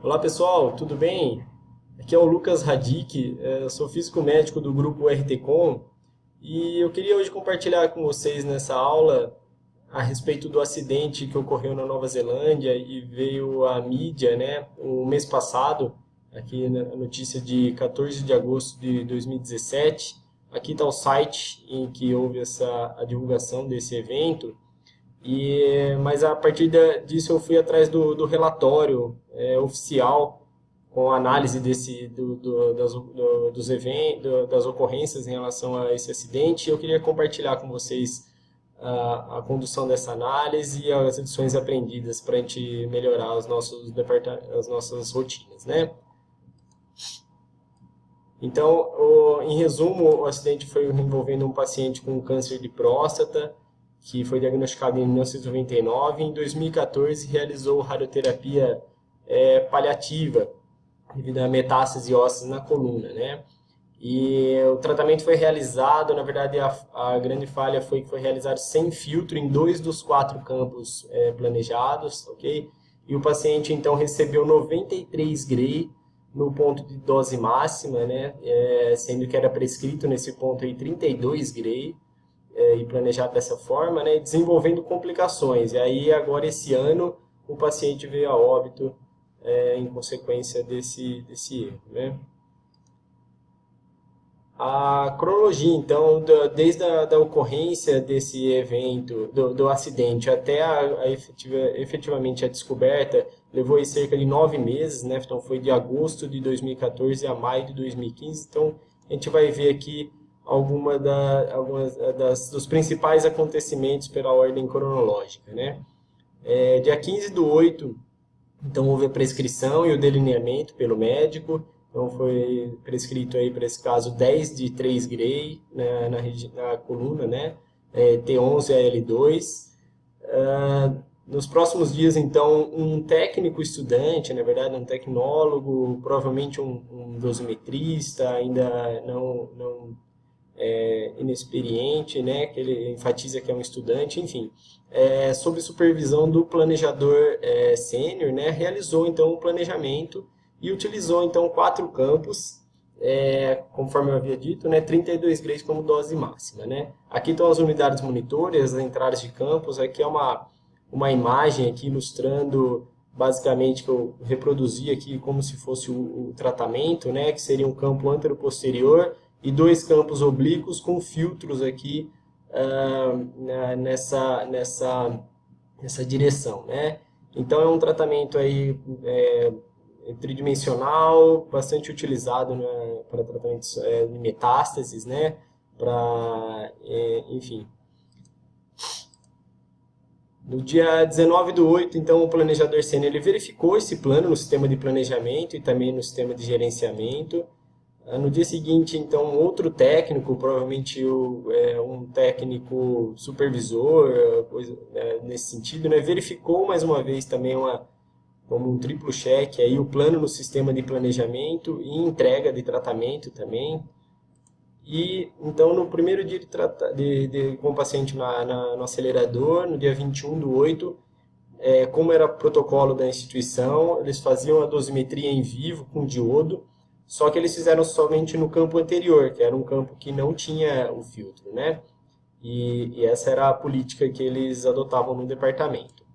Olá pessoal, tudo bem? Aqui é o Lucas Radic, eu sou físico médico do grupo RT-Com e eu queria hoje compartilhar com vocês nessa aula a respeito do acidente que ocorreu na Nova Zelândia e veio à mídia, né, o mês passado, aqui na notícia de 14 de agosto de 2017. Aqui está o site em que houve a divulgação desse evento. Mas a partir disso eu fui atrás do relatório oficial com a análise dos eventos, das ocorrências em relação a esse acidente. Eu queria compartilhar com vocês a condução dessa análise e as lições aprendidas para a gente melhorar as nossas rotinas, né? Então, em resumo, o acidente foi envolvendo um paciente com câncer de próstata, que foi diagnosticado em 1999. Em 2014, realizou radioterapia paliativa, devido a metástase óssea na coluna, né? E o tratamento foi realizado, na verdade, a grande falha foi que foi realizado sem filtro em 2 dos 4 campos planejados, ok? E o paciente, então, recebeu 93 Gray no ponto de dose máxima, né? Sendo que era prescrito nesse ponto aí 32 Gray, e planejado dessa forma, né? Desenvolvendo complicações. E aí, agora, esse ano, o paciente veio a óbito em consequência desse erro, né? A cronologia, então, desde a ocorrência desse evento, do acidente, até efetivamente a descoberta, levou aí cerca de 9 meses, né? Então, foi de agosto de 2014 a maio de 2015. Então, a gente vai ver aqui dos principais acontecimentos pela ordem cronológica, né? Dia 15/8, então, houve a prescrição e o delineamento pelo médico. Então, foi prescrito aí para esse caso 10 de 3 Gray, né, na coluna, né? T11AL2. Nos próximos dias, então, um técnico estudante, na verdade, um tecnólogo, provavelmente um dosimetrista, ainda não inexperiente, né, que ele enfatiza que é um estudante, enfim, sob supervisão do planejador sênior, né, realizou então o planejamento e utilizou então 4 campos, conforme eu havia dito, né, 32 grays como dose máxima, né. Aqui estão as unidades monitoras, as entradas de campos. Aqui é uma imagem aqui ilustrando basicamente que eu reproduzi aqui como se fosse o tratamento, né, que seria um campo anteroposterior e 2 campos oblíquos com filtros aqui nessa direção, né? Então é um tratamento aí tridimensional, bastante utilizado, né, para tratamentos de metástases, né? Enfim. No dia 19/8, então, o planejador sênior ele verificou esse plano no sistema de planejamento e também no sistema de gerenciamento. No dia seguinte, então, outro técnico, provavelmente um técnico supervisor, nesse sentido, né, verificou mais uma vez também como um triplo check aí, o plano no sistema de planejamento e entrega de tratamento também. E então, no primeiro dia com o paciente no acelerador, no dia 21/8, como era protocolo da instituição, eles faziam a dosimetria em vivo com diodo. Só que eles fizeram somente no campo anterior, que era um campo que não tinha o filtro, né? E essa era a política que eles adotavam no departamento.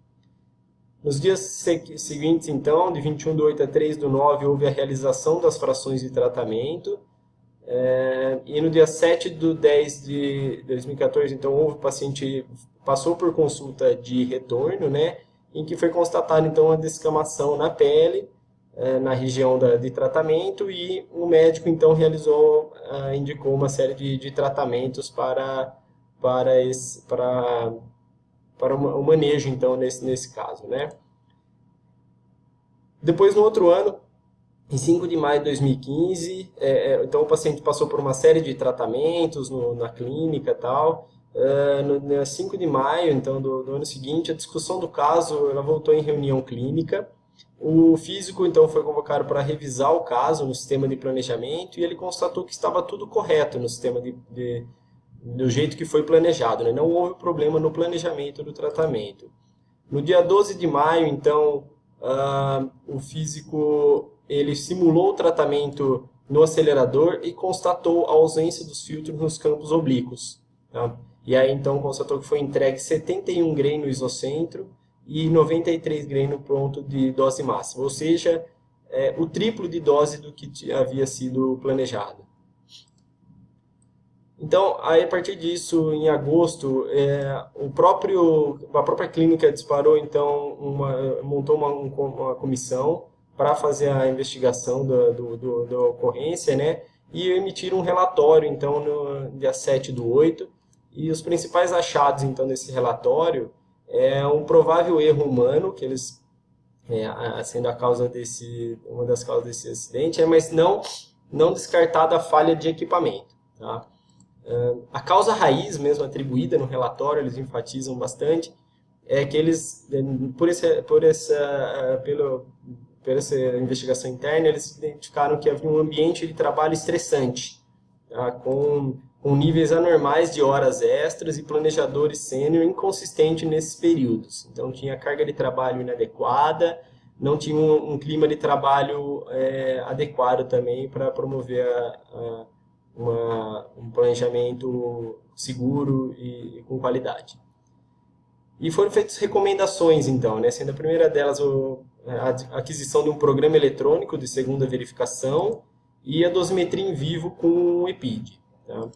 Nos dias seguintes, então, de 21/8 a 3/9, houve a realização das frações de tratamento. E no dia 7/10 de 2014, então, o paciente passou por consulta de retorno, né? Em que foi constatada, então, a descamação na pele, na região de tratamento, e o médico então indicou uma série de tratamentos para o manejo então nesse caso, né? Depois, no outro ano, em 5 de maio de 2015, então o paciente passou por uma série de tratamentos na clínica e tal. No dia 5 de maio, então, do ano seguinte, a discussão do caso ela voltou em reunião clínica. O físico, então, foi convocado para revisar o caso no sistema de planejamento e ele constatou que estava tudo correto no sistema do jeito que foi planejado, né? Não houve problema no planejamento do tratamento. No dia 12 de maio, então, o físico ele simulou o tratamento no acelerador e constatou a ausência dos filtros nos campos oblíquos. Tá? E aí então constatou que foi entregue 71 grain no isocentro e 93 grain no ponto de dose máxima, ou seja, o triplo de dose do que havia sido planejado. Então, aí, a partir disso, em agosto, a própria clínica disparou, então, montou uma comissão para fazer a investigação da ocorrência, né? E emitiram um relatório, então, no dia 7/8. E os principais achados, então, desse relatório é um provável erro humano, que eles, sendo uma das causas desse acidente, mas não descartada a falha de equipamento, tá? A causa raiz mesmo atribuída no relatório, eles enfatizam bastante, é que eles, por essa investigação interna, eles identificaram que havia um ambiente de trabalho estressante, tá? Com níveis anormais de horas extras e planejadores sênior inconsistentes nesses períodos. Então, tinha carga de trabalho inadequada, não tinha um clima de trabalho adequado também para promover um planejamento seguro e com qualidade. E foram feitas recomendações, então, né? Sendo a primeira delas a aquisição de um programa eletrônico de segunda verificação e a dosimetria em vivo com o EPID. Tá?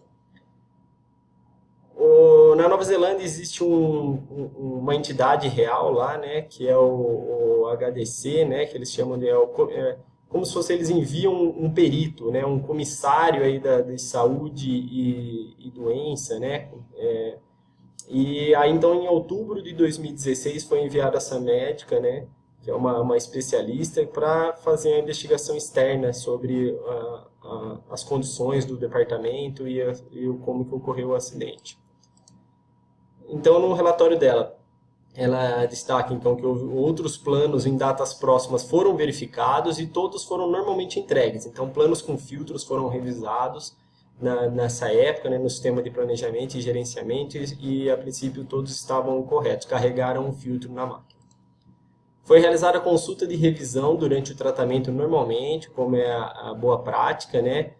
Na Nova Zelândia existe uma entidade real lá, né? Que é o HDC, né? Que eles chamam de... como se fosse, eles enviam um perito, né, um comissário aí de saúde e doença, né, e aí então em outubro de 2016 foi enviada essa médica, né, que é uma especialista, para fazer a investigação externa sobre as condições do departamento e como que ocorreu o acidente. Então no relatório dela, ela destaca então que outros planos em datas próximas foram verificados e todos foram normalmente entregues. Então, planos com filtros foram revisados nessa época, né, no sistema de planejamento e gerenciamento e a princípio todos estavam corretos, carregaram um filtro na máquina. Foi realizada a consulta de revisão durante o tratamento normalmente, como é a boa prática, né?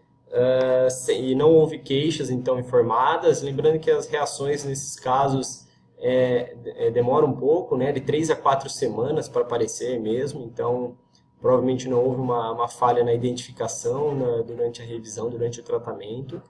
E não houve queixas então informadas, lembrando que as reações nesses casos demora um pouco, né, de 3 a 4 semanas para aparecer mesmo, então provavelmente não houve uma falha na identificação durante a revisão, durante o tratamento.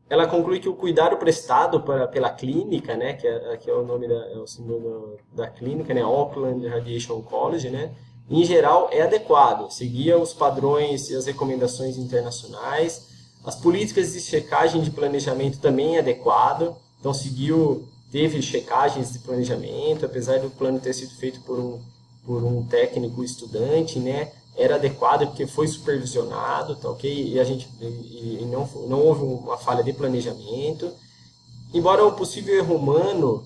Ela conclui que o cuidado prestado pela clínica, né, que é o nome o símbolo da clínica, né, Auckland Radiation College, né, em geral é adequado, seguia os padrões e as recomendações internacionais, as políticas de checagem de planejamento também é adequado. Então, teve checagens de planejamento, apesar do plano ter sido feito por um técnico estudante, né? Era adequado porque foi supervisionado, tá ok? E não houve uma falha de planejamento. Embora o possível erro humano,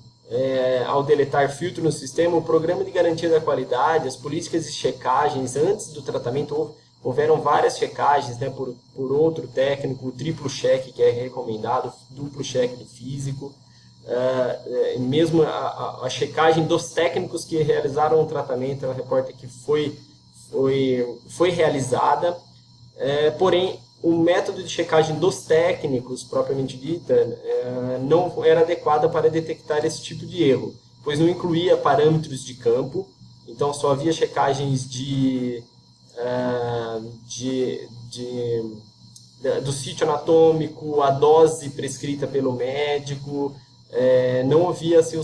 ao deletar filtro no sistema, o programa de garantia da qualidade, as políticas de checagens antes do tratamento, houveram várias checagens, né, por outro técnico, o triplo cheque que é recomendado, duplo cheque do físico, mesmo a checagem dos técnicos que realizaram o tratamento, ela reporta que foi realizada, porém o método de checagem dos técnicos, propriamente dita, não era adequado para detectar esse tipo de erro, pois não incluía parâmetros de campo, então só havia checagens do sítio anatômico, a dose prescrita pelo médico, não havia assim,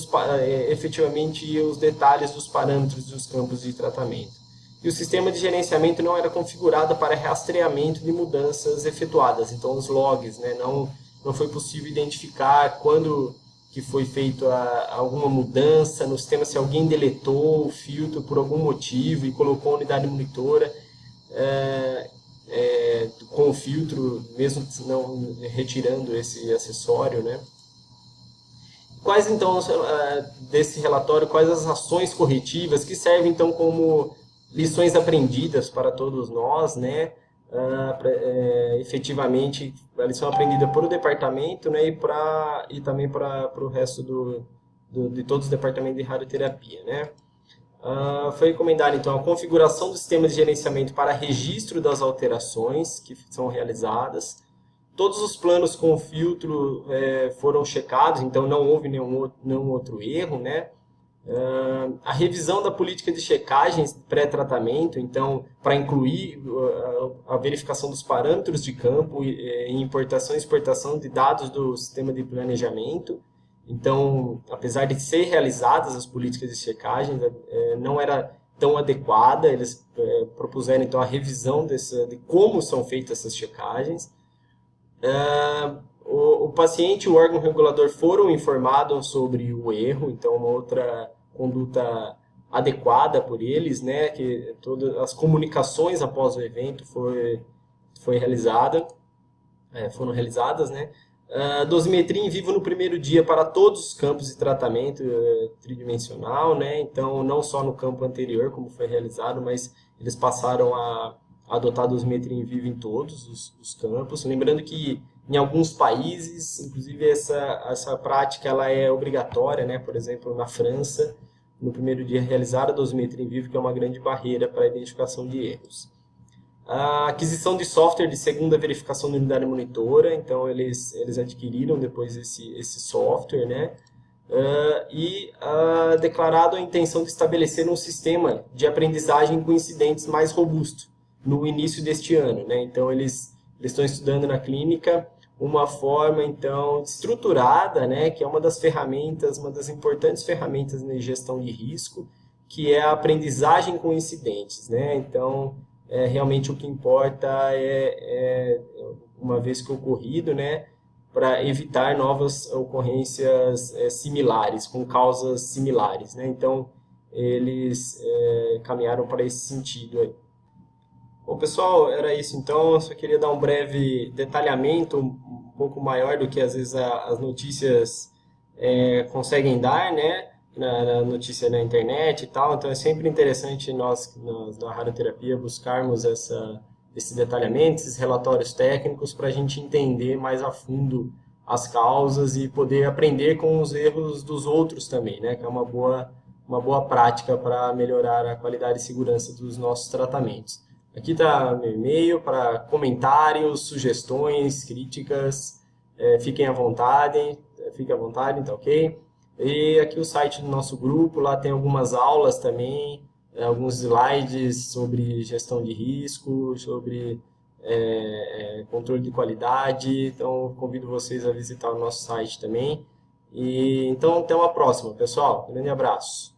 efetivamente os detalhes dos parâmetros dos campos de tratamento. E o sistema de gerenciamento não era configurado para rastreamento de mudanças efetuadas, então os logs, né, não foi possível identificar quando que foi feita alguma mudança no sistema, se alguém deletou o filtro por algum motivo e colocou a unidade monitora com o filtro, mesmo não retirando esse acessório, né? Quais então, desse relatório, quais as ações corretivas que servem então como lições aprendidas para todos nós, né? Efetivamente, a lição aprendida por o departamento, né? E também para o resto de todos os departamentos de radioterapia, né? Foi recomendada, então, a configuração do sistema de gerenciamento para registro das alterações que são realizadas. Todos os planos com filtro foram checados, então não houve nenhum outro erro, né? A revisão da política de checagem pré-tratamento, então, para incluir a verificação dos parâmetros de campo em importação e exportação de dados do sistema de planejamento. Então, apesar de ser realizadas as políticas de checagem, não era tão adequada. Eles propuseram, então, a revisão de como são feitas essas checagens. O paciente e o órgão regulador foram informados sobre o erro, então uma outra conduta adequada por eles, né, que todas as comunicações após o evento foram realizadas, né. Dosimetria em vivo no primeiro dia para todos os campos de tratamento tridimensional, né, então não só no campo anterior como foi realizado, mas eles passaram a adotar a dosimetria em vivo em todos os campos, lembrando que em alguns países, inclusive essa prática ela é obrigatória, né? Por exemplo, na França, no primeiro dia realizar a dosimetria em vivo, que é uma grande barreira para a identificação de erros. A aquisição de software de segunda verificação da unidade monitora, então eles adquiriram depois esse software, né? Declarado a intenção de estabelecer um sistema de aprendizagem com incidentes mais robusto no início deste ano, né? Então eles estão estudando na clínica uma forma, então, estruturada, né, que é uma das importantes ferramentas de gestão de risco, que é a aprendizagem com incidentes, né? Então, realmente o que importa uma vez que ocorrido, né, para evitar novas ocorrências similares, com causas similares, né? Então, eles caminharam para esse sentido aí. Bom, pessoal, era isso então. Eu só queria dar um breve detalhamento, um pouco maior do que às vezes as notícias conseguem dar, né? Na notícia na internet e tal. Então é sempre interessante nós da radioterapia buscarmos esse detalhamento, esses relatórios técnicos para a gente entender mais a fundo as causas e poder aprender com os erros dos outros também, né? Que é uma boa prática para melhorar a qualidade e segurança dos nossos tratamentos. Aqui está meu e-mail para comentários, sugestões, críticas. Fiquem à vontade, tá ok? E aqui o site do nosso grupo, lá tem algumas aulas também, alguns slides sobre gestão de risco, sobre controle de qualidade. Então, convido vocês a visitar o nosso site também. Então, até uma próxima, pessoal. Um grande abraço.